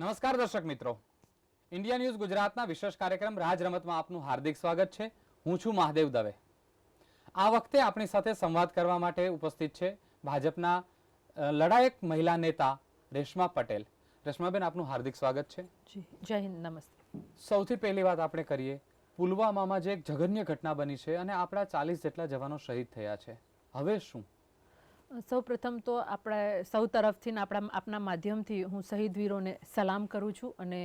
નમસ્કાર દર્શક મિત્રો, ઇન્ડિયા ન્યૂઝ ગુજરાતના વિશેષ કાર્યક્રમ રાજ રમતમાં આપનું હાર્દિક સ્વાગત છે. હું છું મહાદેવ દવે. આ વખતે આપણી સાથે સંવાદ કરવા માટે ઉપસ્થિત છે ભાજપના લડાયક મહિલા નેતા રેશમા પટેલ. રેશમાબેન, આપનું હાર્દિક સ્વાગત છે. જય હિન્દ, નમસ્તે. સૌથી પહેલી વાત આપણે કરીએ, પુલવામામાં જે એક જઘન્ય ઘટના બની છે અને આપણા 40 જેટલા જવાનો શહીદ થયા છે. હવે શું? સૌ પ્રથમ તો આપણે સૌ તરફથી આપના માધ્યમથી હું શહીદ વીરોને સલામ કરું છું અને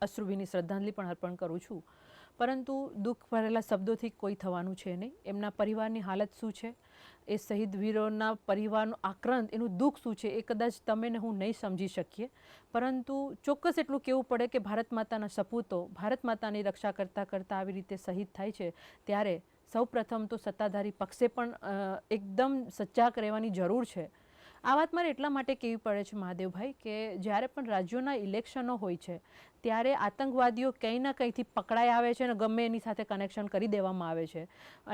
અશ્રુભીની શ્રદ્ધાંજલિ પણ અર્પણ કરું છું. પરંતુ દુઃખ ભરેલા શબ્દોથી કોઈ થવાનું છે નહીં. એમના પરિવારની હાલત શું છે, એ શહીદ વીરોના પરિવારનું આક્રંદ, એનું દુઃખ શું છે, એ કદાચ તમે ને હું નહીં સમજી શકીએ. પરંતુ ચોક્કસ એટલું કહેવું પડે કે ભારત માતાના સપૂતો ભારત માતાની રક્ષા કરતાં કરતાં આવી રીતે શહીદ થાય છે, ત્યારે સૌ પ્રથમ તો સત્તાધારી પક્ષે પણ એકદમ સજાગ રહેવાની જરૂર છે. આ વાત મારે એટલા માટે કહેવી પડે છે મહાદેવભાઈ કે જ્યારે પણ રાજ્યોના ઇલેક્શનો હોય છે ત્યારે આતંકવાદીઓ કંઈ ના કંઈથી પકડાઈ આવે છે અને ગમે એની સાથે કનેક્શન કરી દેવામાં આવે છે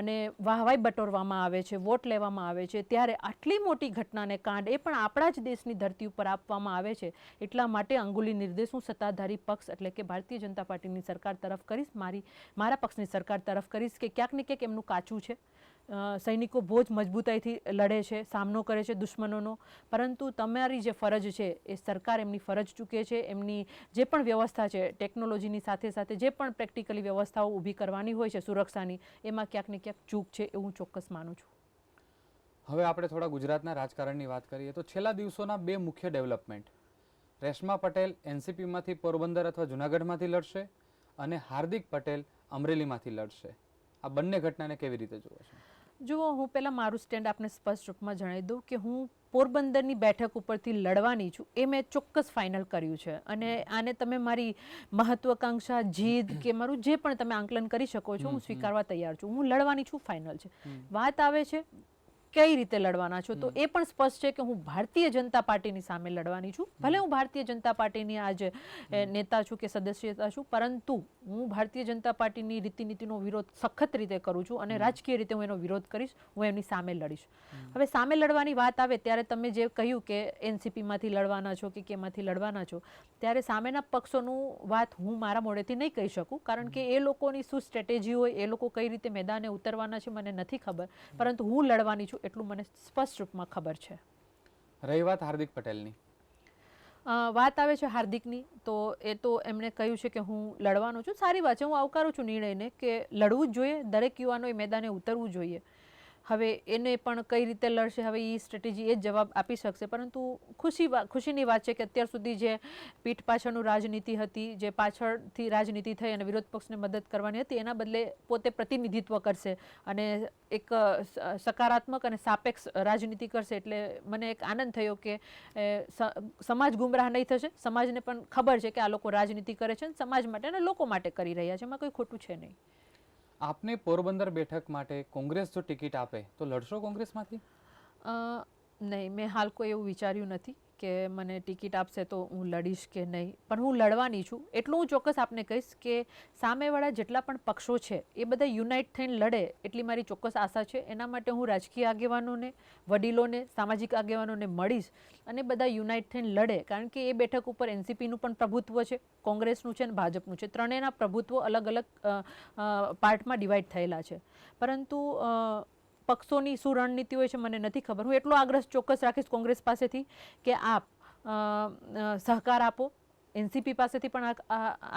અને વાહવાઈ બટોરવામાં આવે છે, વોટ લેવામાં આવે છે. ત્યારે આટલી મોટી ઘટનાને કાંડ એ પણ આપણા જ દેશની ધરતી ઉપર આપવામાં આવે છે. એટલા માટે અંગુલી નિર્દેશ હું સત્તાધારી પક્ષ એટલે કે ભારતીય જનતા પાર્ટીની સરકાર તરફ કરીશ, મારા પક્ષની સરકાર તરફ કરીશ કે ક્યાંક ને ક્યાંક એમનું કાચું છે. સૈનિકો બહુ જ મજબૂતાઈથી લડે છે, સામનો કરે છે દુશ્મનોનો, પરંતુ તમારી જે ફરજ છે એ સરકાર એમની ફરજ ચૂકે છે. એમની જે પણ વ્યવસ્થા છે, ટેકનોલોજીની સાથે સાથે જે પણ પ્રેક્ટિકલી વ્યવસ્થાઓ ઊભી કરવાની હોય છે સુરક્ષાની, એમાં ક્યાંક ને ક્યાંક ચૂક છે એવું ચોક્કસ માનું છું. હવે આપણે થોડા ગુજરાતના રાજકારણની વાત કરીએ તો છેલ્લા દિવસોના બે મુખ્ય ડેવલપમેન્ટ, રેશમા પટેલ એનસીપીમાંથી પોરબંદર અથવા જુનાગઢમાંથી લડશે અને હાર્દિક પટેલ અમરેલીમાંથી લડશે. આ બંને ઘટનાને કેવી રીતે જુઓ છો? જુઓ, હું પહેલાં મારું સ્ટેન્ડ આપને સ્પષ્ટ રૂપમાં જણાવી દઉં કે હું પોરબંદરની બેઠક ઉપરથી લડવાની છું, એ મેં ચોક્કસ ફાઇનલ કર્યું છે. અને આને તમે મારી મહત્વાકાંક્ષા, જીદ કે મારું જે પણ તમે આંકલન કરી શકો છો, હું સ્વીકારવા તૈયાર છું. હું લડવાની છું, ફાઇનલ છે. વાત આવે છે કઈ રીતે લડવાના છો, તો એ પણ સ્પષ્ટ છે કે હું ભારતીય જનતા પાર્ટીની સામે લડવાની છું. ભલે હું ભારતીય જનતા પાર્ટીની આજ નેતા છું કે સદસ્યતા છું, પરંતુ હું ભારતીય જનતા પાર્ટીની રીતિનીતિનો વિરોધ સખત રીતે કરું છું અને રાજકીય રીતે હું એનો વિરોધ કરીશ, હું એમની સામે લડીશ. હવે સામે લડવાની વાત આવે ત્યારે તમે જે કહ્યું કે એનસીપીમાંથી લડવાના છો કે કેમાંથી લડવાના છો, ત્યારે સામેના પક્ષોનું વાત હું મારા મોઢેથી નહીં કહી શકું, કારણ કે એ લોકોની શું સ્ટ્રેટેજી હોય, એ લોકો કઈ રીતે મેદાને ઉતરવાના છે મને નથી ખબર, પરંતુ હું લડવાની છું એટલું મને સ્પષ્ટ રૂપમાં ખબર છે. રહી વાત હાર્દિક પટેલની, વાત આવે છે હાર્દિકની, તો એ તો એમણે કહ્યું છે કે હું લડવાનો છું. સારી વાત છે, હું આવકારું છું નિર્ણયને કે લડવું જ જોઈએ, દરેક યુવાનોએ મેદાને ઉતરવું જોઈએ. હવે એને પણ કઈ રીતે લડશે, હવે એ સ્ટ્રેટેજી એ જ જવાબ આપી શકશે. પરંતુ ખુશીની વાત છે કે અત્યાર સુધી જે પીઠ પાછળનું રાજનીતિ હતી, જે પાછળથી રાજનીતિ થઈ અને વિરોધ પક્ષને મદદ કરવાની હતી, એના બદલે પોતે પ્રતિનિધિત્વ કરશે અને એક સકારાત્મક અને સાપેક્ષ રાજનીતિ કરશે. એટલે મને એક આનંદ થયો કે સમાજ ગુમરાહ નહીં થશે. સમાજને પણ ખબર છે કે આ લોકો રાજનીતિ કરે છે, સમાજ માટે અને લોકો માટે કરી રહ્યા છે, એમાં કોઈ ખોટું છે નહીં. આપને પોરબંદર બેઠક માટે કોંગ્રેસ જો ટિકિટ આપે તો લડશો કોંગ્રેસમાંથી? નહીં, મેં હાલ કોઈ એવું વિચાર્યું નથી કે મને ટિકિટ આપશે તો હું લડીશ કે નહીં, પણ હું લડવાની છું. એટલું હું ચોક્કસ આપને કહીશ કે સામેવાળા જેટલા પણ પક્ષો છે એ બધા યુનાઇટ થઈને લડે એટલી મારી ચોક્કસ આશા છે. એના માટે હું રાજકીય આગેવાનોને, વડીલોને, સામાજિક આગેવાનોને મળીશ અને બધા યુનાઇટ થઈને લડે, કારણ કે એ બેઠક ઉપર એનસીપીનું પણ પ્રભુત્વ છે, કોંગ્રેસનું છે અને ભાજપનું છે. ત્રણેયના પ્રભુત્વ અલગ અલગ પાર્ટમાં ડિવાઈડ થયેલા છે. પરંતુ પક્ષોની શું રણનીતિ હોય છે મને નથી ખબર. હું એટલો આગ્રહ ચોક્કસ રાખીશ કોંગ્રેસ પાસેથી કે આપ સહકાર આપો. એનસીપી પાસેથી પણ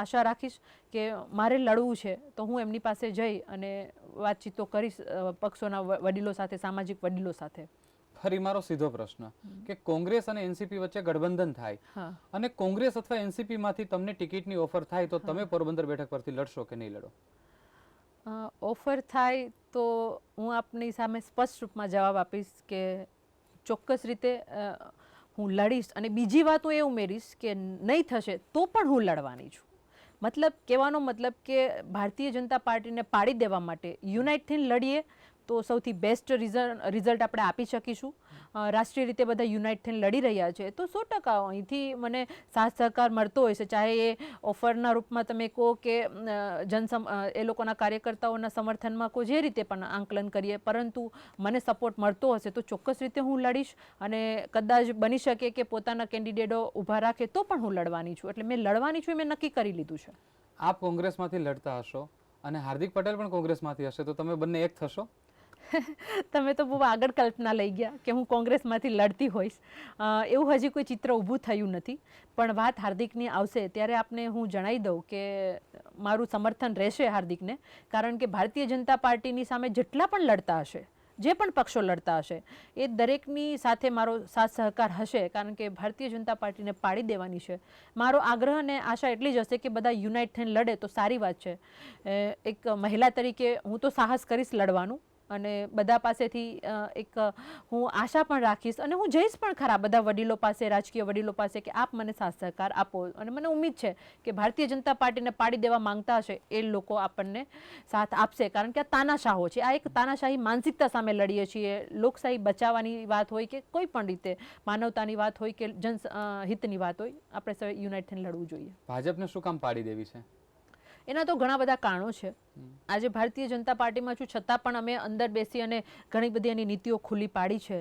આશા રાખીશ કે મારે લડવું છે તો હું એમની પાસે જઈ અને વાતચીતો કરીશ પક્ષોના વડીલો સાથે, સામાજિક વડીલો સાથે. ફરી મારો સીધો પ્રશ્ન કે કોંગ્રેસ અને એનસીપી વચ્ચે ગઠબંધન થાય અને કોંગ્રેસ અથવા એનસીપી માંથી તમને ટિકિટની ઓફર થાય તો તમે પોરબંદર બેઠક પરથી લડશો કે નહીં લડો? ઓફર થાય તો હું આપની સામે સ્પષ્ટ રૂપમાં જવાબ આપીશ કે ચોક્કસ રીતે હું લડીશ. અને બીજી વાત હું એ ઉમેરીશ કે નહીં થશે તો પણ હું લડવાની છું. મતલબ કહેવાનો મતલબ કે ભારતીય જનતા પાર્ટીને પાડી દેવા માટે યુનાઇટ થઈને લડીએ તો સૌથી બેસ્ટ રિઝલ્ટ આપણે આપી શકીશું. રાષ્ટ્રીય રીતે બધા યુનાઇટ થઈને લડી રહ્યા છે, તો 100% અહીંથી મને સાથ સહકાર મળતો હોય છે. ચાહે એ ઓફરના રૂપમાં તમે કહો કે એ લોકોના કાર્યકર્તાઓના સમર્થનમાં કોઈ જે રીતે પણ આંકલન કરીએ, પરંતુ મને સપોર્ટ મળતો હશે તો ચોક્કસ રીતે હું લડીશ. અને કદાચ બની શકે કે પોતાના કેન્ડિડેટો ઊભા રાખે તો પણ હું લડવાની છું. એટલે મેં લડવાની છું એ મેં નક્કી કરી લીધું છે. આપ કોંગ્રેસમાંથી લડતા હશો અને હાર્દિક પટેલ પણ કોંગ્રેસમાંથી હશે, તો તમે બંને એક થશો? તમે તો બહુ આગળ કલ્પના લઈ ગયા કે હું કોંગ્રેસમાંથી લડતી હોઈશ. એવું હજી કોઈ ચિત્ર ઊભું થયું નથી. પણ વાત હાર્દિકની આવશે ત્યારે આપને હું જણાવી દઉં કે મારું સમર્થન રહેશે હાર્દિકને, કારણ કે ભારતીય જનતા પાર્ટીની સામે જેટલા પણ લડતા હશે, જે પણ પક્ષો લડતા હશે, એ દરેકની સાથે મારો સાથ સહકાર હશે, કારણ કે ભારતીય જનતા પાર્ટીને પાડી દેવાની છે. મારો આગ્રહ અને આશા એટલી જ હશે કે બધા યુનાઇટ થઈને લડે તો સારી વાત છે. એક મહિલા તરીકે હું તો સાહસ કરીશ લડવાનું, અને બધા પાસેથી એક હું આશા પણ રાખીશ, અને હું જઈશ પણ ખરા બધા વડીલો પાસે, રાજકીય વડીલો પાસે, કે આપ મને સાથ સહકાર આપો. અને મને ઉમ્મીદ છે કે ભારતીય જનતા પાર્ટીને પાડી દેવા માંગતા હશે એ લોકો આપણને સાથ આપશે, કારણ કે આ તાનાશાહો છે. આ એક તાનાશાહી માનસિકતા સામે લડીએ છીએ. લોકશાહી બચાવવાની વાત હોય કે કોઈ પણ રીતે માનવતાની વાત હોય કે જનહિતની વાત હોય, આપણે સૌ યુનાઇટ થઈને લડવું જોઈએ. ભાજપને શું કામ પાડી દેવી છે? એના તો ઘણા બધા કારણો છે. આજે ભારતીય જનતા પાર્ટીમાં છું છતાં પણ અમે અંદર બેસી અને ઘણી બધી એની નીતિઓ ખુલ્લી પાડી છે.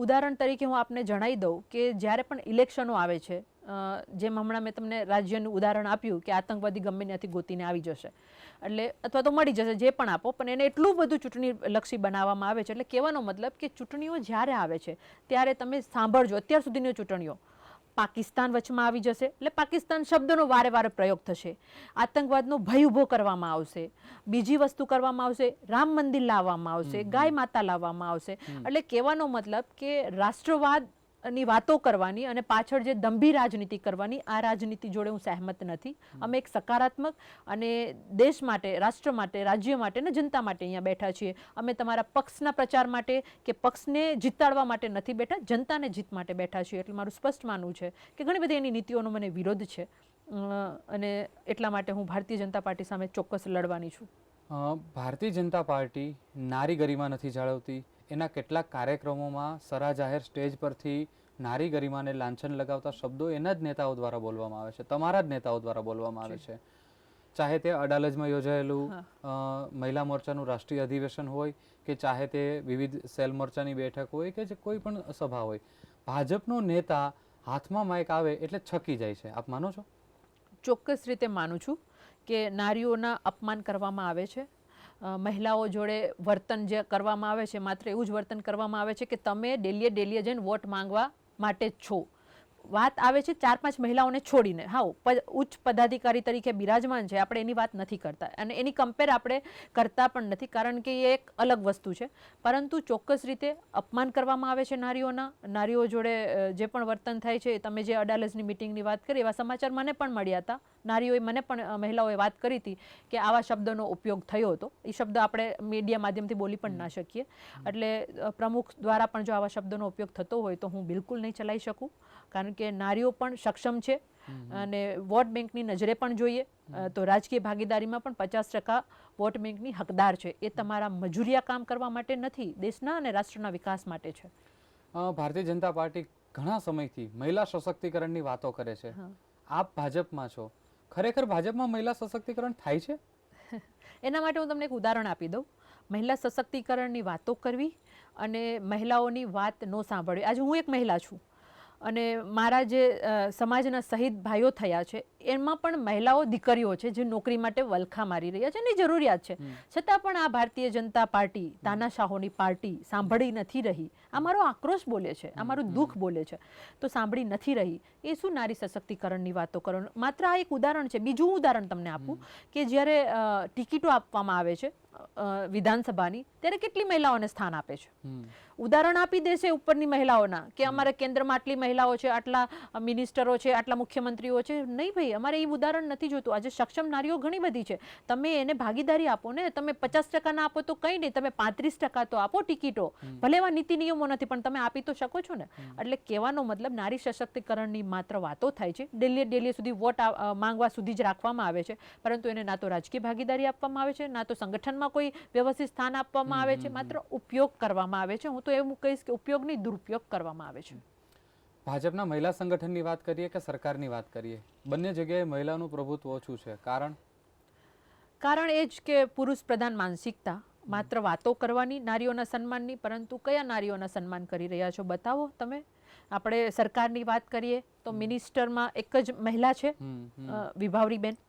ઉદાહરણ તરીકે હું આપને જણાવી દઉં કે જ્યારે પણ ઇલેક્શનો આવે છે, જેમ હમણાં મેં તમને રાજ્યનું ઉદાહરણ આપ્યું કે આતંકવાદી ગમે ત્યાંથી ગોતીને આવી જશે, એટલે અથવા તો મળી જશે, જે પણ આપો, પણ એને એટલું બધું ચૂંટણી લક્ષી બનાવવામાં આવે છે. એટલે કહેવાનો મતલબ કે ચૂંટણીઓ જ્યારે આવે છે ત્યારે તમે સાંભળજો, અત્યાર સુધીની ચૂંટણીઓ પાકિસ્તાન વચમાં આવી જશે, એટલે પાકિસ્તાન શબ્દનો વારે વારે પ્રયોગ થશે, આતંકવાદનો ભય ઊભો કરવામાં આવશે, બીજી વસ્તુ કરવામાં આવશે, રામ મંદિર લાવવામાં આવશે, ગાય માતા લાવવામાં આવશે. એટલે કહેવાનો મતલબ કે રાષ્ટ્રવાદની વાતો કરવાની અને પાછળ જે દંભી રાજનીતિ કરવાની, આ રાજનીતિ જોડે હું સહેમત નથી. અમે એક સકારાત્મક અને દેશ માટે, રાષ્ટ્ર માટે, રાજ્ય માટે અને જનતા માટે અહીંયા બેઠા છીએ. અમે તમારા પક્ષના પ્રચાર માટે કે પક્ષને જીતાડવા માટે નથી બેઠા, જનતાને જીત માટે બેઠા છીએ. એટલે મારું સ્પષ્ટ માનવું છે કે ઘણી બધી એની નીતિઓનો મને વિરોધ છે, અને એટલા માટે હું ભારતીય જનતા પાર્ટી સામે ચોક્કસ લડવાની છું. ભારતીય જનતા પાર્ટી નારી ગરિમા નથી જાળવતી. એના કેટલાક કાર્યક્રમોમાં સરા જાહેર સ્ટેજ પરથી નારી ગરિમાને લાંછન લગાવતા શબ્દો એના જ નેતાઓ દ્વારા બોલવામાં આવે છે, તમારા જ નેતાઓ દ્વારા બોલવામાં આવે છે. ચાહે તે અડાલજમાં યોજાયેલું મહિલા મોરચાનું રાષ્ટ્રીય અધિવેશન હોય, કે ચાહે તે વિવિધ સેલ મોરચાની બેઠક હોય, કે જે કોઈ પણ સભા હોય, ભાજપનો નેતા હાથમાં માઇક આવે એટલે છકી જાય છે. આપ માનો છો? ચોક્કસ રીતે માનું છું કે નારીઓના અપમાન કરવામાં આવે છે. મહિલાઓ જોડે વર્તન જે કરવામાં આવે છે, માત્ર એવું જ વર્તન કરવામાં આવે છે કે તમે ડેલીએ જઈને વોટ માંગવા માટે જ છો. વાત આવે છે 4-5 મહિલાઓને છોડીને. હા, ઉચ્ચ પદાધિકારી તરીકે બિરાજમાન છે, આપણે એની વાત નથી કરતા, અને એની કમ્પેર આપણે કરતા પણ નથી, કારણ કે એ એક અલગ વસ્તુ છે. પરંતુ ચોક્કસ રીતે અપમાન કરવામાં આવે છે નારીઓના. નારીઓ જોડે જે પણ વર્તન થાય છે, તમે જે અડાલજની મિટિંગની વાત કરી, એવા સમાચાર મને પણ મળ્યા હતા. નારીઓએ મને પણ, મહિલાઓએ વાત કરી હતી કે આવા શબ્દોનો ઉપયોગ થયો હતો. એ શબ્દ આપણે મીડિયા માધ્યમથી બોલી પણ ના શકીએ. એટલે પ્રમુખ દ્વારા પણ જો આવા શબ્દોનો ઉપયોગ થતો હોય તો હું બિલકુલ નહીં ચલાવી શકું, કારણ કે નારીઓ પણ સક્ષમ છે અને વોટ બેંકની નજરે પણ જોઈએ તો રાજકીય ભાગીદારીમાં પણ 50% વોટ બેંકની હકદાર છે. એ તમારા મજૂરિયા કામ કરવા માટે નથી, દેશના અને રાષ્ટ્રના વિકાસ માટે છે. ભારતીય જનતા પાર્ટી ઘણા સમયથી મહિલા સશક્તિકરણની વાતો કરે છે. આપ ભાજપમાં છો, ખરેખર ભાજપમાં મહિલા સશક્તિકરણ થાય છે? એના માટે હું તમને એક ઉદાહરણ આપી દઉં. મહિલા સશક્તિકરણની વાતો કરવી અને મહિલાઓની વાત ન સાંભળવી. આજે હું એક મહિલા છું અને મારા જે સમાજના શહીદ ભાઈઓ થયા છે, એમાં પણ મહિલાઓ, દીકરીઓ છે જે નોકરી માટે વલખા મારી રહ્યા છે, એની જરૂરિયાત છે. છતાં પણ આ ભારતીય જનતા પાર્ટી, તાનાશાહોની પાર્ટી સાંભળી નથી રહી. આ મારો આક્રોશ બોલે છે, આ મારું દુઃખ બોલે છે, તો સાંભળી નથી રહી. એ શું નારી સશક્તિકરણની વાતો કરો? માત્ર આ એક ઉદાહરણ છે. બીજું ઉદાહરણ તમને આપું કે જ્યારે ટિકિટો આપવામાં આવે છે વિધાનસભાની, ત્યારે કેટલી મહિલાઓને સ્થાન આપે છે. ઉદાહરણ આપી દેશે ઉપરની મહિલાઓના કે અમારા કેન્દ્રમાં આટલી મહિલાઓ છે, આટલા મિનિસ્ટરો છે, આટલા મુખ્યમંત્રીઓ છે. નહીં ભાઈ, અમારે એ ઉદાહરણ નથી જોતું. આજે સક્ષમ નારીઓ ઘણી બધી છે. તમે એને ભાગીદારી આપો ને. તમે 50% ના આપો તો કંઈ નહીં, તમે 35% તો આપો ટિકિટો. ભલે એવા નીતિ નિયમો નિયમો નથી, પણ તમે આપી તો શકો છો ને. એટલે કહેવાનો મતલબ નારી સશક્તિકરણની માત્ર વાતો થાય છે, ડેલી સુધી વોટ માંગવા સુધી જ રાખવામાં આવે છે, પરંતુ એને ના તો રાજકીય ભાગીદારી આપવામાં આવે છે, ના તો સંગઠનમાં કોઈ વ્યવસ્થિત સ્થાન આપવામાં આવે છે, માત્ર ઉપયોગ કરવામાં આવે છે. હું તો એવું કહીશ કે ઉપયોગની દુરુપયોગ કરવામાં આવે છે. ભાજપના મહિલા સંગઠનની વાત કરીએ કે સરકારની વાત કરીએ, બંને જગ્યાએ મહિલાનું પ્રભુત્વ ઓછું છે. કારણ એ જ કે પુરુષ પ્રધાન માનસિકતા, માત્ર વાતો કરવાની નારીઓના સન્માનની, પરંતુ કયા નારીઓના સન્માન કરી રહ્યા છો બતાવો તમે. આપણે સરકારની વાત કરીએ તો મિનિસ્ટરમાં એક જ મહિલા છે, વિભાવરીબેન.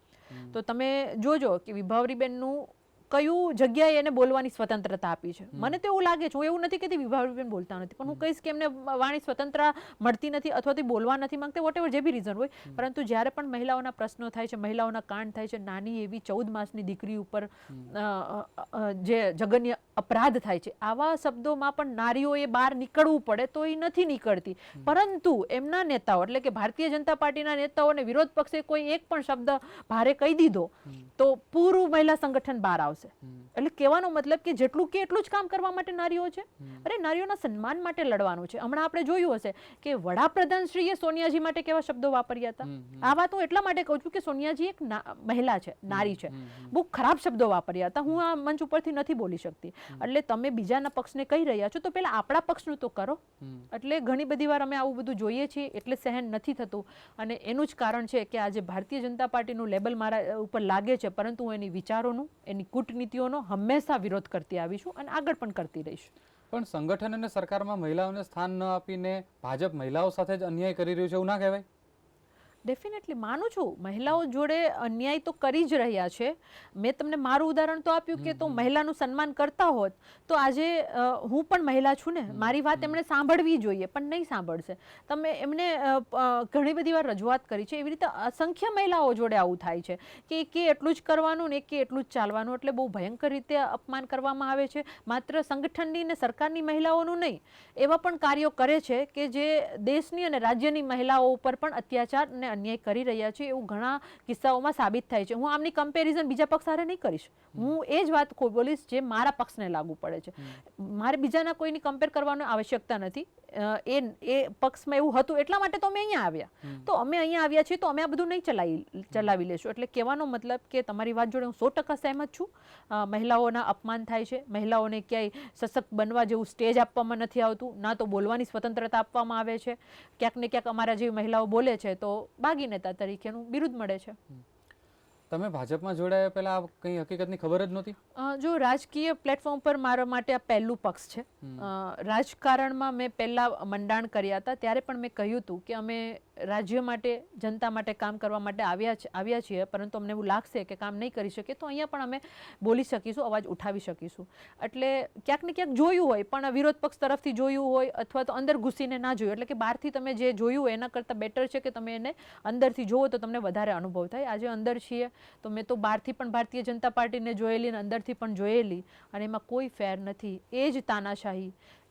તો તમે જોજો કે વિભાવરીબેનનું કયું જગ્યાએ એને બોલવાની સ્વતંત્રતા આપી છે. મને તો એવું લાગે છે, હું એવું નથી કહેતી વિભાવરીબેન બોલતા નથી, પણ હું કહીશ કે એમને વાણી સ્વતંત્રતા મળતી નથી અથવા તો બોલવા નથી માંગતા, વોટેવર જે બી રીઝન હોય. પરંતુ જ્યારે પણ મહિલાઓના પ્રશ્નો થાય છે, મહિલાઓના કાંડ થાય છે, નાની એવી 14 માસની દીકરી ઉપર જે જઘન્ય અપરાધ થાય છે, આવા શબ્દોમાં પણ નારીઓએ બહાર નીકળવું પડે તો એ નથી નીકળતી. પરંતુ એમના નેતાઓ એટલે કે ભારતીય જનતા પાર્ટીના નેતાઓને વિરોધ પક્ષે કોઈ એક પણ શબ્દ ભારે કહી દીધો તો પૂરું મહિલા સંગઠન બહાર આવશે. એટલે કહેવાનો મતલબ કે જેટલું કે એટલું જ કામ કરવા માટે નારીઓ છે. અરે નારીઓના સન્માન માટે લડવાનું છે. હમણાં આપણે જોયું હશે કે વડાપ્રધાન શ્રીએ સોનિયાજી માટે કેવા શબ્દો વાપર્યા હતા. આ વાત હું એટલા માટે કહું છું કે સોનિયાજી એક મહિલા છે, નારી છે, બહુ ખરાબ શબ્દો વાપર્યા હતા. હું આ મંચ ઉપરથી નથી બોલી શકતી. એટલે તમે બીજાના પક્ષને કહી રહ્યા છો તો પેલા આપણા પક્ષનું તો કરો. એટલે ઘણી બધી વાર અમે આવું બધું જોઈએ છીએ એટલે સહન નથી થતું, અને એનું જ કારણ છે કે આજે ભારતીય જનતા પાર્ટીનું લેબલ મારા ઉપર લાગે છે, પરંતુ હું એની વિચારોનું, એની કૂટનીતિઓનો હંમેશા વિરોધ કરતી આવી છું અને આગળ પણ કરતી રહીશ. પણ સંગઠન અને સરકારમાં મહિલાઓને સ્થાન ન આપીને ભાજપ મહિલાઓ સાથે જ અન્યાય કરી રહ્યું છે એવું ના કહેવાય? ડેફિનેટલી માનું છું, મહિલાઓ જોડે અન્યાય તો કરી જ રહ્યા છે. મેં તમને મારું ઉદાહરણ તો આપ્યું કે તો મહિલાનું સન્માન કરતા હોત તો આજે હું પણ મહિલા છું ને, મારી વાત એમણે સાંભળવી જોઈએ, પણ નહીં સાંભળશે. તમે એમને ઘણી બધી વાર રજૂઆત કરી છે, એવી રીતે અસંખ્ય મહિલાઓ જોડે આવું થાય છે કે કે એટલું જ કરવાનું ને કે એટલું જ ચાલવાનું. એટલે બહુ ભયંકર રીતે અપમાન કરવામાં આવે છે. માત્ર સંગઠનની ને સરકારની મહિલાઓનું નહીં, એવા પણ કાર્યો કરે છે કે જે દેશની અને રાજ્યની મહિલાઓ ઉપર પણ અત્યાચાર અને અન્યાય કરી રહ્યા છે, એવું ઘણા કિસ્સાઓમાં સાબિત થાય છે. હું આમની કમ્પેરિઝન બીજા પક્ષ સાથે નહીં કરીશ. હું એ જ વાત બોલીશ જે મારા પક્ષને લાગુ પડે છે. મારે બીજાના કોઈની કમ્પેર કરવાની આવશ્યકતા નથી. એ પક્ષમાં એવું હતું એટલા માટે તો અમે અહીંયા આવ્યા. તો અમે અહીંયા આવ્યા છીએ તો અમે આ બધું નહીં ચલાવી લેશું. એટલે કહેવાનો મતલબ કે તમારી વાત જોડે હું 100% સહેમત છું. મહિલાઓના અપમાન થાય છે, મહિલાઓને ક્યાંય સશક્ત બનવા જેવું સ્ટેજ આપવામાં નથી આવતું, ના તો બોલવાની સ્વતંત્રતા આપવામાં આવે છે. ક્યાંક ને ક્યાંક અમારા જેવી મહિલાઓ બોલે છે તો બાગી નેતા તરીકેનું બિરુદ મળે છે. તમે ભાજપમાં જોડાયા પહેલા કઈ હકીકતની ખબર જ નહોતી? જો રાજકીય પ્લેટફોર્મ પર મારા માટે આ પહેલું પક્ષ છે. રાજકારણમાં મેં પહેલા મંડાણ કર્યા હતા ત્યારે પણ મેં કહ્યું હતું કે અમે રાજ્ય માટે, જનતા માટે કામ કરવા માટે આવ્યા છીએ, પરંતુ અમને એવું લાગશે કે કામ નહીં કરી શકીએ તો અહીંયા પણ અમે બોલી શકીશું, અવાજ ઉઠાવી શકીશું. એટલે ક્યાંક ને ક્યાંક જોયું હોય, પણ વિરોધ પક્ષ તરફથી જોયું હોય અથવા તો અંદર ઘૂસીને ના જોયું. એટલે કે બહારથી તમે જે જોયું હોય એના કરતાં બેટર છે કે તમે એને અંદરથી જુઓ તો તમને વધારે અનુભવ થાય. આજે અંદર છીએ તો મેં તો બહારથી પણ ભારતીય જનતા પાર્ટીને જોયેલી અને અંદરથી પણ જોયેલી, અને એમાં કોઈ ફેર નથી. એ જ તાનાશાહી,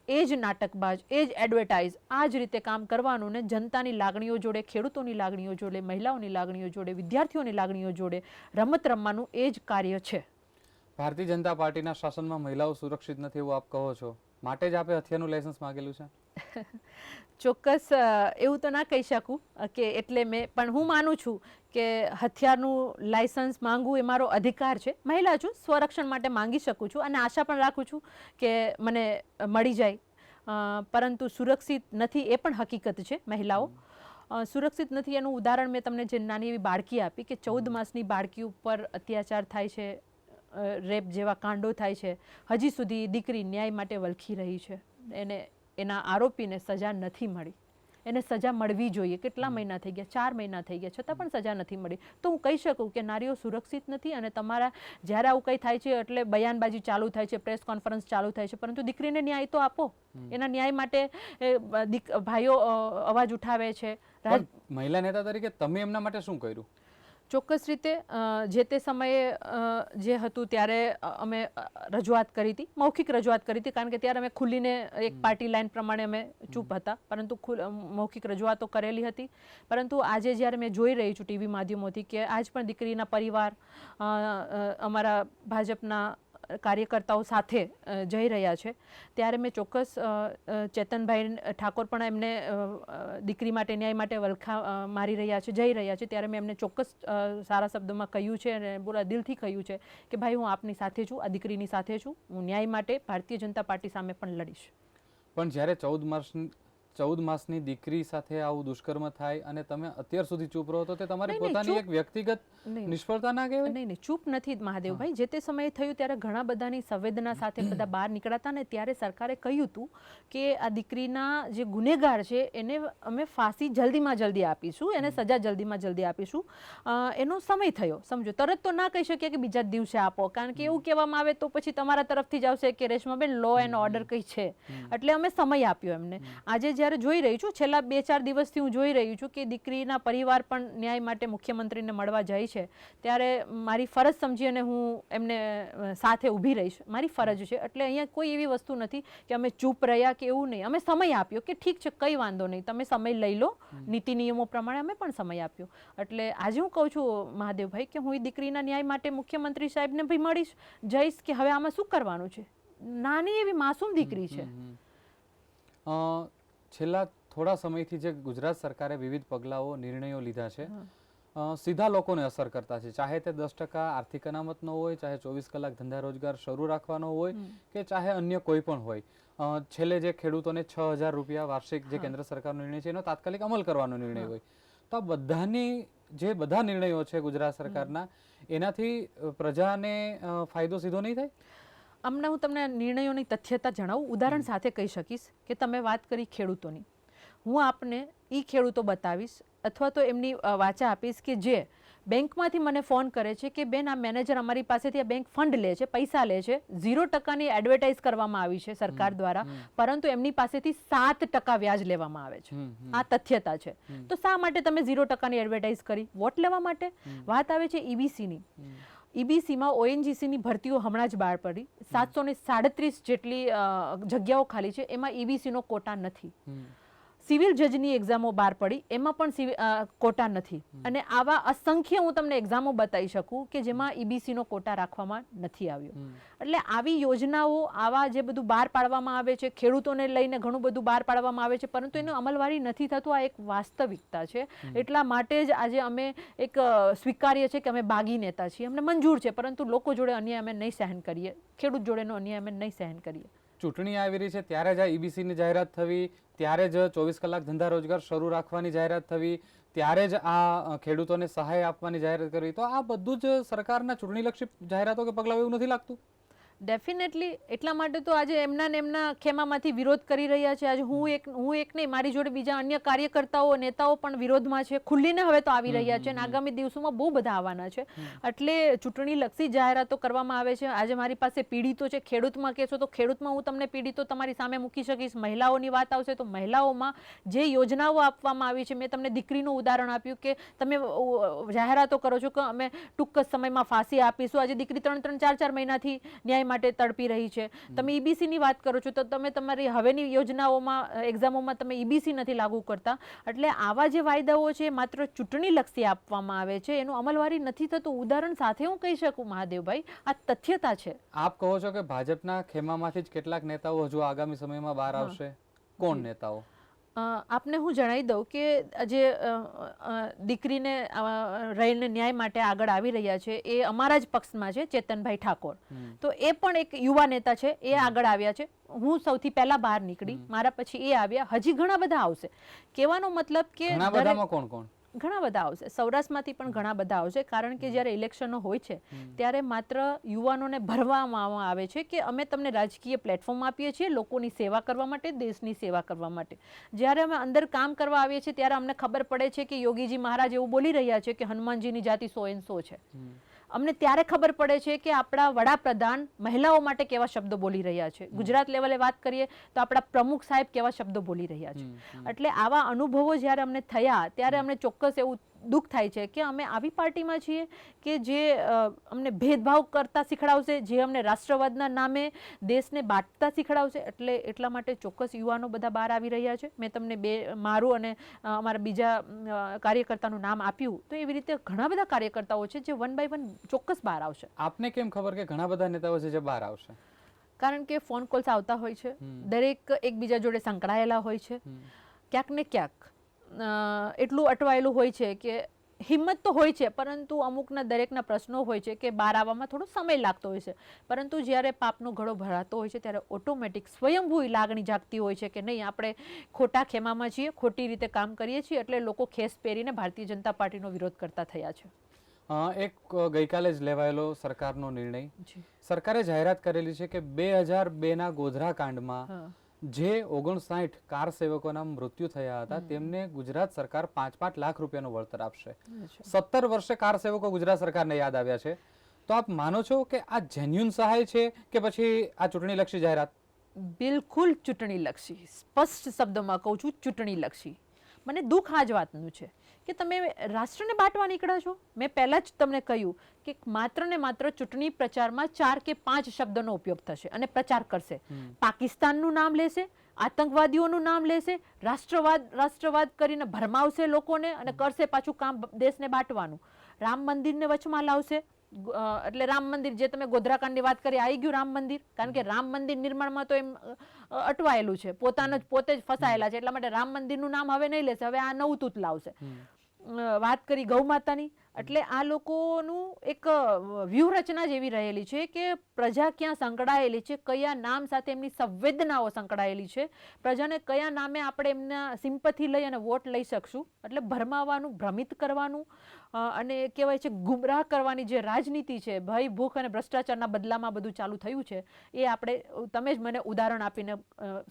એ જ નાટકબાજ, એ જ એડવર્ટાઇઝ, આ જ રીતે કામ કરવાનું ને જનતાની લાગણીઓ જોડે, ખેડૂતોની લાગણીઓ જોડે, મહિલાઓની લાગણીઓ જોડે, વિદ્યાર્થીઓની લાગણીઓ જોડે રમત રમવાનું એ જ કાર્ય છે. ભારતીય જનતા પાર્ટીના શાસનમાં મહિલાઓ સુરક્ષિત નથી એવું આપ કહો છો, માટે જ આપે હથિયારનું લાયસન્સ માંગેલું છે? ચોક્કસ એવું તો ના કહી શકું કે એટલે મેં, પણ હું માનું છું કે હથિયારનું લાયસન્સ માંગવું એ મારો અધિકાર છે. મહિલા છું, સ્વરક્ષણ માટે માંગી શકું છું અને આશા પણ રાખું છું કે મને મળી જાય. પરંતુ સુરક્ષિત નથી એ પણ હકીકત છે. મહિલાઓ સુરક્ષિત નથી એનું ઉદાહરણ મેં તમને જે નાની એવી બાળકી આપી કે 14 માસની બાળકી ઉપર અત્યાચાર થાય છે, રેપ જેવા કાંડો થાય છે. હજી સુધી દીકરી ન્યાય માટે વલખી રહી છે. એના આરોપીને સજા નથી મળી. એને સજા મળવી જોઈએ. કેટલા મહિના થઈ ગયા? 4 મહિના થઈ ગયા, છતાં પણ સજા નથી મળી. તો હું કહી શકું કે નારીઓ સુરક્ષિત નથી. અને તમારા જ્યારે આવું કંઈ થાય છે એટલે બયાનબાજી ચાલુ થાય છે, પ્રેસ કોન્ફરન્સ ચાલુ થાય છે, પરંતુ દીકરીને ન્યાય તો આપો. એના ન્યાય માટે ભાઈઓ અવાજ ઉઠાવે છે. મહિલા નેતા તરીકે તમે એમના માટે શું કર્યું? ચોક્કસ રીતે જે તે સમયે જે હતું ત્યારે અમે રજૂઆત કરી હતી, મૌખિક રજૂઆત કરી હતી, કારણ કે ત્યારે અમે ખુલીને એક પાર્ટી લાઈન પ્રમાણે અમે ચૂપ હતા, પરંતુ મૌખિક રજૂઆતો કરેલી હતી. પરંતુ આજે જ્યારે મેં જોઈ રહી છું ટીવી માધ્યમોથી કે આજ પણ દીકરીના પરિવાર, અમારા ભાજપના કાર્યકર્તાઓ સાથે જઈ રહ્યા છે ત્યારે મેં ચોક્કસ ચેતનભાઈ ઠાકોર પણ એમને દીકરી માટે ન્યાય માટે વલખા મારી રહ્યા છે, જઈ રહ્યા છે, ત્યારે મેં એમને ચોક્કસ સારા શબ્દોમાં કહ્યું છે અને પૂરા દિલથી કહ્યું છે કે ભાઈ હું આપની સાથે છું, આ દીકરીની સાથે છું, હું ન્યાય માટે ભારતીય જનતા પાર્ટી સામે પણ લડીશ. પણ જ્યારે 14 માસની દીકરી સાથે આવું દુષ્કર્મ થાય અને તમે અત્યાર સુધી ચૂપ રહો તો તે તમારી પોતાની એક વ્યક્તિગત નિષ્ફળતા ના કહેવાય? નહીં, ચૂપ નથી મહાદેવભાઈ. જે તે સમયે થયું ત્યારે ઘણા બધાની સંવેદના સાથે બધા બહાર નીકળાતા ને ત્યારે સરકારે કહ્યું હતું કે આ દીકરીના જે ગુનેગાર છે એને અમે ફાંસી જલ્દીમાં જલ્દી આપીશું, એને સજા જલ્દીમાં જલ્દી આપીશું. એનો સમય થયો, સમજો. તરત તો ના કહી શકીએ કે બીજા જ દિવસે આપો, કારણ કે એવું કહેવામાં આવે તો પછી તમારા તરફથી જ આવશે કે રેશમાબેન લો એન્ડ ઓર્ડર કંઈ છે, એટલે અમે સમય આપ્યો એમને. આજે જ્યારે જોઈ રહી છું, છેલ્લા 2-4 દિવસથી હું જોઈ રહી છું કે દીકરીના પરિવાર પણ ન્યાય માટે મુખ્યમંત્રીને મળવા જાય છે, ત્યારે મારી ફરજ સમજી અને હું એમને સાથે ઊભી રહીશ, મારી ફરજ છે. એટલે અહીંયા કોઈ એવી વસ્તુ નથી કે અમે ચૂપ રહ્યા કે એવું નહીં. અમે સમય આપ્યો કે ઠીક છે, કંઈ વાંધો નહીં, તમે સમય લઈ લો, નીતિ નિયમો પ્રમાણે અમે પણ સમય આપ્યો. એટલે આજે હું કહું છું મહાદેવભાઈ કે હું એ દીકરીના ન્યાય માટે મુખ્યમંત્રી સાહેબને ભાઈ મળીશ, જઈશ કે હવે આમાં શું કરવાનું છે. નાની એવી માસૂમ દીકરી છે. છેલ્લા થોડા સમયથી જે ગુજરાત સરકારે વિવિધ પગલાઓ નિર્ણયો લીધા છે સીધા લોકોને અસર કરતા છે, ચાહે તે 10% આર્થિક અનામતનો હોય, ચાહે 24 કલાક ધંધા રોજગાર શરૂ રાખવાનો હોય કે ચાહે અન્ય કોઈ પણ હોય. છેલ્લે જે ખેડૂતોને 6,000 રૂપિયા વાર્ષિક જે કેન્દ્ર સરકારનો નિર્ણય છે એનો તાત્કાલિક અમલ કરવાનો નિર્ણય હોય, તો આ બધાની જે બધા નિર્ણયો છે ગુજરાત સરકારના, એનાથી પ્રજાને ફાયદો સીધો નહીં થાય? હમણાં હું તમને નિર્ણયોની તથ્યતા જણાવું, ઉદાહરણ સાથે કહી શકીશ કે તમે વાત કરી ખેડૂતોની, હું આપને એ ખેડૂતો બતાવીશ અથવા તો એમની વાચા આપીશ કે જે બેંકમાંથી મને ફોન કરે છે કે બેન આ મેનેજર અમારી પાસેથી આ બેંક ફંડ લે છે, પૈસા લે છે, 0% એડવર્ટાઇઝ કરવામાં આવી છે સરકાર દ્વારા, પરંતુ એમની પાસેથી 7% વ્યાજ લેવામાં આવે છે. આ તથ્યતા છે. તો શા માટે તમે 0% એડવર્ટાઇઝ કરી? વોટ લેવા માટે? વાત આવે છે EBCની. EBCમાં ONGCની ભરતીઓ હમણાં જ બહાર પડી, 737 જેટલી જગ્યાઓ ખાલી છે, એમાં EBCનો કોટા નથી. સિવિલ જજની એક્ઝામો બહાર પડી, એમાં પણ કોટા નથી. અને આવા અસંખ્ય હું તમને એક્ઝામો બતાવી શકું કે જેમાં EBCનો કોટા રાખવામાં નથી આવ્યો. એટલે આવી યોજનાઓ, આવા જે બધું બહાર પાડવામાં આવે છે, ખેડૂતોને લઈને ઘણું બધું બહાર પાડવામાં આવે છે, પરંતુ એનો અમલવારી નથી થતું. આ એક વાસ્તવિકતા છે. એટલા માટે જ આજે અમે એક સ્વીકારીએ છીએ કે અમે બાગી નેતા છીએ, અમને મંજૂર છે, પરંતુ લોકો જોડે અન્યાય અમે નહીં સહન કરીએ, ખેડૂત જોડેનો અન્યાય અમે નહીં સહન કરીએ. ચૂંટણી આવી રહી છે ત્યારે જ આ EBCની જાહેરાત થવી, ત્યારે જ 24 કલાક ધંધા રોજગાર શરૂ રાખવાની જાહેરાત થવી, ત્યારે જ આ ખેડૂતોને સહાય આપવાની જાહેરાત કરવી, તો આ બધું જ સરકારના ચૂંટણીલક્ષી જાહેરાતો કે પગલાઓ એવું નથી લાગતું? ડેફિનેટલી. એટલા માટે તો આજે એમના ને એમના ખેમામાંથી વિરોધ કરી રહ્યા છે. આજે હું એક નહીં, મારી જોડે બીજા અન્ય કાર્યકર્તાઓ, નેતાઓ પણ વિરોધમાં છે, ખુલ્લીને હવે તો આવી રહ્યા છે અને આગામી દિવસોમાં બહુ બધા આવવાના છે. એટલે ચૂંટણીલક્ષી જાહેરાતો કરવામાં આવે છે. આજે મારી પાસે પીડિતો છે, ખેડૂતમાં કહેશો તો ખેડૂતમાં હું તમને પીડિતો તમારી સામે મૂકી શકીશ. મહિલાઓની વાત આવશે તો મહિલાઓમાં જે યોજનાઓ આપવામાં આવી છે, મેં તમને દીકરીનું ઉદાહરણ આપ્યું કે તમે જાહેરાતો કરો છો કે અમે ટૂંક જ સમયમાં ફાંસી આપીશું. આજે દીકરી 3-3, 4-4 મહિનાથી ન્યાય માટે તડપી રહી છે. તમે EBCની વાત કરો છો તો તમે તમારી હવેની યોજનાઓમાં, એક્ઝામોમાં તમે EBC નથી લાગુ કરતા. એટલે આવા જે વાયદાઓ છે માત્ર ચૂંટણીલક્ષી આપવામાં આવે છે, એનું અમલવારી નથી થતું. ઉદાહરણ સાથે હું કહી શકું મહાદેવભાઈ, આ તથ્યતા છે. આપ કહો છો કે ભાજપના ખેમામાંથી જ કેટલાક નેતાઓ હજુ આગામી સમયમાં બહાર આવશે. કોણ નેતાઓ? આપને હું જણાવી દઉં કે જે દીકરીને રહીને ન્યાય માટે આગળ આવી રહ્યા છે એ અમારા જ પક્ષમાં છે, ચેતનભાઈ ઠાકોર. તો એ પણ એક યુવા નેતા છે, એ આગળ આવ્યા છે. હું સૌથી પહેલા બહાર નીકળી, મારા પછી એ આવ્યા. હજી ઘણા બધા આવશે. કહેવાનો મતલબ કે કોણ કોણ? ઘણા બધા આવશે. સૌરાષ્ટ્રમાંથી પણ ઘણા બધા આવશે, કારણ કે જ્યારે ઇલેક્શનો હોય છે ત્યારે માત્ર યુવાનોને ભરવામાં આવે છે કે અમે તમને રાજકીય પ્લેટફોર્મ આપીએ છીએ લોકોની સેવા કરવા માટે, દેશની સેવા કરવા માટે. જ્યારે અમે અંદર કામ કરવા આવીએ છીએ ત્યારે અમને ખબર પડે છે કે યોગીજી મહારાજ એવું બોલી રહ્યા છે કે હનુમાનજીની જાતિ 100 છે. અમને ત્યારે ખબર પડે છે કે આપણા વડાપ્રધાન મહિલાઓ માટે કેવા શબ્દો બોલી રહ્યા છે. ગુજરાત લેવલે વાત કરીએ તો આપણા પ્રમુખ સાહેબ કેવા શબ્દો બોલી રહ્યા છે. એટલે આવા અનુભવો જ્યારે અમને થયા ત્યારે અમને ચોક્કસ એવું દુઃખ થાય છે કે અમે આવી પાર્ટીમાં છીએ કે જે અમને ભેદભાવ કરતા શીખડાવશે, જે અમને રાષ્ટ્રવાદના નામે દેશને બાંટતા શીખડાવશે. એટલે એટલા માટે ચોક્કસ યુવાનો બધા બહાર આવી રહ્યા છે. મેં તમને મારું અને અમારા બીજા કાર્યકર્તાનું નામ આપ્યું, તો એવી રીતે ઘણા બધા કાર્યકર્તાઓ છે જે વન બાય વન ચોક્કસ બહાર આવશે. આપને કેમ ખબર કે ઘણા બધા નેતાઓ છે જે બહાર આવશે? કારણ કે ફોન કોલ્સ આવતા હોય છે, દરેક એકબીજા જોડે સંકળાયેલા હોય છે. ક્યાંક ને ક્યાંક એટલું અટવાયેલું હોય છે કે હિંમત તો હોય છે, પરંતુ અમુકના દરેકના પ્રશ્નો હોય છે કે બહાર આવવામાં થોડો સમય લાગતો હોય છે. પરંતુ જ્યારે પાપનો ઘડો ભરાતો હોય છે ત્યારે ઓટોમેટિક સ્વયંભૂ લાગણી જાગતી હોય છે કે નહીં, આપણે ખોટા ખેમામાં છીએ, ખોટી રીતે કામ કરીએ છીએ, એટલે લોકો ખેસ પહેરીને ભારતીય જનતા પાર્ટીનો વિરોધ કરતા થયા છે. એક ગઈકાલે જ લેવાયેલો સરકારનો નિર્ણય, સરકારે જાહેરાત કરેલી છે કે 2002ના ગોધરા કાંડમાં જે 59 કાર સેવકોના મૃત્યુ થયા હતા તેમને ગુજરાત સરકાર 5-5 લાખ રૂપિયાનું વળતર આપશે. 17 વર્ષે કાર સેવકો ગુજરાત સરકારને યાદ આવ્યા છે. તો આપ માનો છો કે આ જેન્યુઅન સહાય છે કે પછી આ ચૂંટણીલક્ષી જાહેરાત? બિલકુલ ચૂંટણીલક્ષી, સ્પષ્ટ શબ્દોમાં કહું છું, ચૂંટણીલક્ષી. મને દુઃખ આ જ વાતનું છે કે તમે રાષ્ટ્રને બાંટવા નીકળ્યા છો. મેં પહેલા જ તમને કહ્યું કે માત્ર ને માત્ર ચૂંટણી પ્રચારમાં 4 કે 5 શબ્દોનો ઉપયોગ થશે અને પ્રચાર કરશે. પાકિસ્તાનનું નામ લેશે, આતંકવાદીઓનું નામ લેશે, રાષ્ટ્રવાદ કરીને ભરમાવશે લોકોને અને કરશે પાછું કામ દેશને બાંટવાનું. રામ મંદિરને વચમાં લાવશે. એટલે રામ મંદિર, જે તમે ગોધરાકાંડની વાત કરી, આવી ગયું રામ મંદિર. કારણ કે રામ મંદિર નિર્માણમાં તો એમ અટવાયેલું છે, પોતે જ ફસાયેલા છે. એટલા માટે રામ મંદિરનું નામ હવે નહીં લેશે, હવે આ નવું તૂત લાવશે. વાત કરી ગૌ માતાની, એટલે આ લોકોનું એક વ્યૂહરચના જેવી રહેલી છે કે પ્રજા ક્યાં સંકળાયેલી છે, કયા નામ સાથે એમની સંવેદનાઓ સંકળાયેલી છે, પ્રજાને કયા નામે આપણે એમના સિમ્પથી લઈ અને વોટ લઈ શકશું. એટલે ભરમાવાનું, ભ્રમિત કરવાનું અને કહેવાય છે ગુમરાહ કરવાની જે રાજનીતિ છે, ભય, ભૂખ અને ભ્રષ્ટાચારના બદલામાં બધું ચાલુ થયું છે, એ તમે જ મને ઉદાહરણ આપીને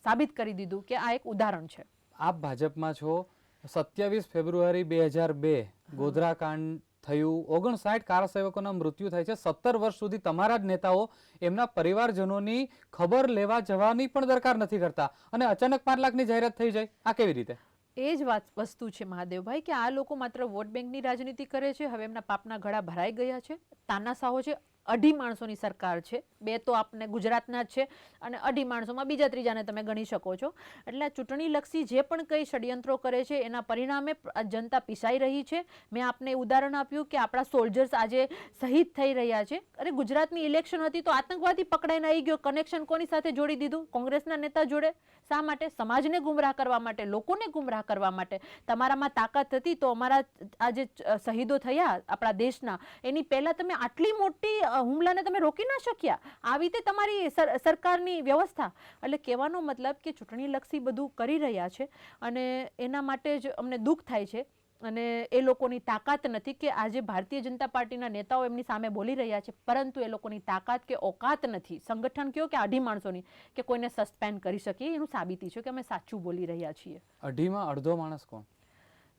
સાબિત કરી દીધું કે આ એક ઉદાહરણ છે. આપ ભાજપમાં છો. 27 ફેબ્રુઆરી 2002 ગોધરા કાંડ થયું, 59 કાર સેવકોના મૃત્યુ થાય છે. 17 વર્ષ સુધી તમારા જ નેતાઓ એમના પરિવારજનોની ખબર લેવા જવાની પણ દરકાર નથી કરતા અને અચાનક 5 લાખની જાહેરાત થઈ જાય, આ કેવી રીતે? એ જ વસ્તુ છે મહાદેવભાઈ કે આ લોકો માત્ર વોટ બેંકની રાજનીતિ કરે છે. હવે એમના પાપના ઘડા ભરાઈ ગયા છે. તાનાશાહો છે. 2.5 માણસોની સરકાર છે. 2 તો આપને ગુજરાતના જ છે અને 2.5 માણસોમાં બીજા ત્રીજાને તમે ગણી શકો છો. એટલે ચૂંટણીલક્ષી જે પણ કંઈ ષડયંત્રો કરે છે એના પરિણામે જનતા પીસાઈ રહી છે. મેં આપને ઉદાહરણ આપ્યું કે આપણા સોલ્જર્સ આજે શહીદ થઈ રહ્યા છે. અરે ગુજરાતની ઇલેક્શન હતી તો આતંકવાદી પકડાઈને આવી ગયો. કનેક્શન કોની સાથે જોડી દીધું? કોંગ્રેસના નેતા જોડે. શા માટે? સમાજને ગુમરાહ કરવા માટે, લોકોને ગુમરાહ કરવા માટે. તમારામાં તાકાત હતી તો અમારા આ જે શહીદો થયા આપણા દેશના, એની પહેલા તમે આટલી મોટી હુમલાને તમે રોકી ના શક્યા. આવી રીતે તમારી સરકારની વ્યવસ્થા. એટલે કહેવાનો મતલબ કે ચૂંટણીલક્ષી બધું કરી રહ્યા છે અને એના માટે જ અમને દુઃખ થાય છે. અને એ લોકોની તાકાત નથી કે આજે ભારતીય જનતા પાર્ટીના નેતાઓ એમની સામે બોલી રહ્યા છે, પરંતુ એ લોકોની તાકાત કે ઓકાત નથી, સંગઠન કયો કે 2.5 માણસોની, કે કોઈને સસ્પેન્ડ કરી શકીએ. એનું સાબિતી છે કે અમે સાચું બોલી રહ્યા છીએ. 2.5માં અડધો માણસ કોણ?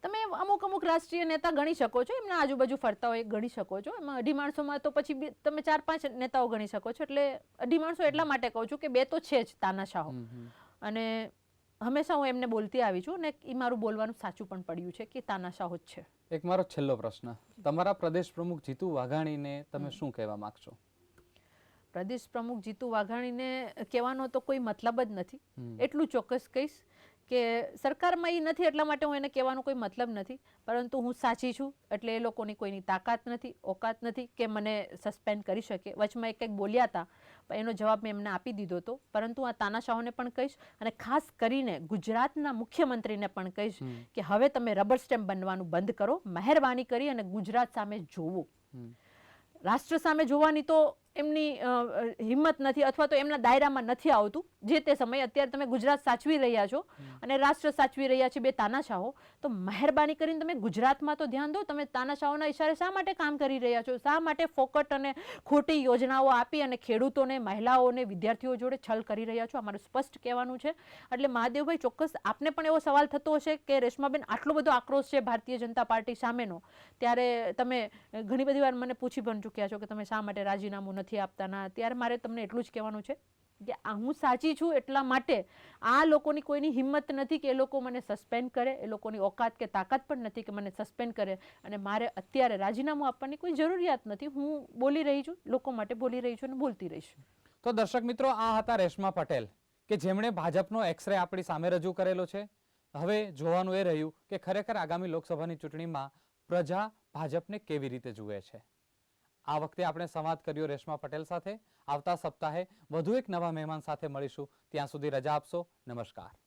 તમે અમુક રાષ્ટ્રીય નેતા ગણી શકો છો, એમના આજુબાજુ ફરતા હોય ગણી શકો છો. એમાં 2.5 માણસોમાં તો પછી તમે 4-5 નેતાઓ ગણી શકો છો. એટલે 2.5 માણસો એટલા માટે કહું છું કે 2 તો છે જ તાનાશાહો. અને હંમેશા હું એમને બોલતી આવી છું અને એ મારું બોલવાનું સાચું પણ પડ્યું છે કે તાનાશાહો જ છે. એક મારો છેલ્લો પ્રશ્ન, તમારા પ્રદેશ પ્રમુખ જીતુ વાઘાણીને તમે શું કહેવા માંગશો? પ્રદેશ પ્રમુખ જીતુ વાઘાણીને કહેવાનો તો કોઈ મતલબ જ નથી. એટલું ચોક્કસ કહીશ કે સરકારમાં એ નથી એટલા માટે હું એને કહેવાનો કોઈ મતલબ નથી, પરંતુ હું સાચી છું એટલે એ લોકોની કોઈની તાકાત નથી, ઓકાત નથી કે મને સસ્પેન્ડ કરી શકે. વચમાં કંઈક બોલ્યા હતા, એનો જવાબ મેં એમને આપી દીધો હતો. પરંતુ આ તાનાશાહોને પણ કહીશ અને ખાસ કરીને ગુજરાતના મુખ્યમંત્રીને પણ કહીશ કે હવે તમે રબર સ્ટેમ્પ બનવાનું બંધ કરો. મહેરબાની કરી અને ગુજરાત સામે જોવો. રાષ્ટ્ર સામે જોવાની તો એમની હિંમત નથી અથવા તો એમના દાયરામાં નથી આવતું. જે તે સમયે અત્યારે તમે ગુજરાત સાચવી રહ્યા છો અને રાષ્ટ્ર સાચવી રહ્યા છે બે તાનાશાહો, તો મહેરબાની કરીને તમે ગુજરાતમાં તો ધ્યાન દો. તમે તાનાશાહોના ઇશારે શા માટે કામ કરી રહ્યા છો? શા માટે ફોકટ અને ખોટી યોજનાઓ આપી અને ખેડૂતોને, મહિલાઓને, વિદ્યાર્થીઓ જોડે છલ કરી રહ્યા છો? અમારું સ્પષ્ટ કહેવાનું છે. એટલે મહાદેવભાઈ, ચોક્કસ આપને પણ એવો સવાલ થતો હશે કે રેશમાબેન આટલો બધો આક્રોશ છે ભારતીય જનતા પાર્ટી સામેનો, ત્યારે તમે ઘણી બધી વાર મને પૂછી પણ ચૂક્યા છો કે તમે શા માટે રાજીનામું નથી આપતા ના. ત્યારે મારે તમને એટલું જ કહેવાનું છે, કે હું સાચી છું એટલા માટે આ લોકોની કોઈની હિંમત નથી કે એ લોકો મને સસ્પેન્ડ કરે, એ લોકોની ઓકાત કે તાકાત પણ નથી કે મને સસ્પેન્ડ કરે, અને મારે અત્યારે રાજીનામું આપવાની કોઈ જરૂરિયાત નથી. હું બોલી રહી છું, લોકો માટે બોલી રહી છું અને બોલતી રહીશ. તો દર્શક મિત્રો, આ હતા રેશમા પટેલ કે જેમણે ભાજપનો એક્સરે આપણી સામે રજૂ કરેલો છે. હવે જોવાનું એ રહ્યું કે ખરેખર આગામી લોકસભાની ચૂંટણીમાં પ્રજા ભાજપને કેવી રીતે જુએ છે. આ વખતે આપણે સંવાદ કર્યો રેશમા પટેલ સાથે. આવતા સપ્તાહે વધુ એક નવા મહેમાન સાથે મળીશું. ત્યાં સુધી રજા આપશો. નમસ્કાર.